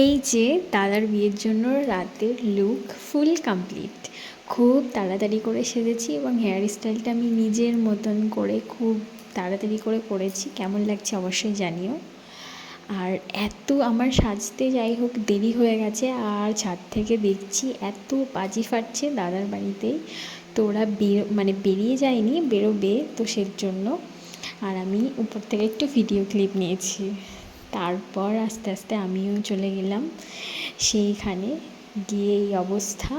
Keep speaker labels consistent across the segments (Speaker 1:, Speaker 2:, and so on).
Speaker 1: এই যে দাদার বিয়ের জন্য রাতের লুক ফুল কমপ্লিট। খুব তাড়াতাড়ি করে সেজেছি এবং হেয়ার স্টাইলটা আমি নিজের মতন করে খুব তাড়াতাড়ি করে করেছি। কেমন লাগছে অবশ্যই জানিও। আর এত আমার সাজতে যাই হোক দেরি হয়ে গেছে, আর ছাদ থেকে দেখছি এত বাজি ফাটছে দাদার বাড়িতেই। তো ওরা বেরিয়ে যায়নি, বেরোবে তো সেজন্য। আর আমি উপর থেকে একটু ভিডিও ক্লিপ নিয়েছি। তারপর আস্তে আস্তে আমিও চলে গেলাম সেইখানে, গিয়ে এই অবস্থা।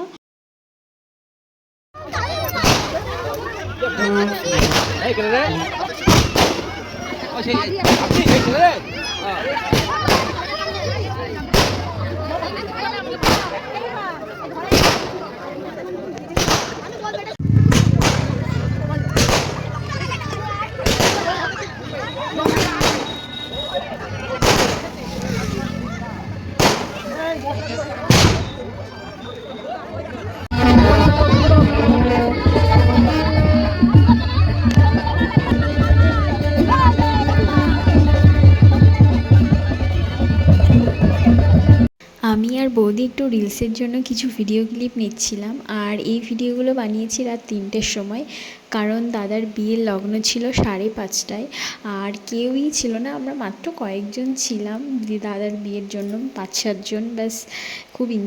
Speaker 1: আমি আর বৌদি একটু রিলসের জন্য কিছু ভিডিও ক্লিপ নিচ্ছিলাম, আর এই ভিডিওগুলো বানিয়েছি রাত 3টের সময়। কারণ দাদার বিয়ের লগ্ন ছিল 5:30টায়, আর কেউই ছিল না, আমরা মাত্র কয়েকজন ছিলাম দাদার বিয়ের জন্য, 5-7 জন ব্যাস। খুব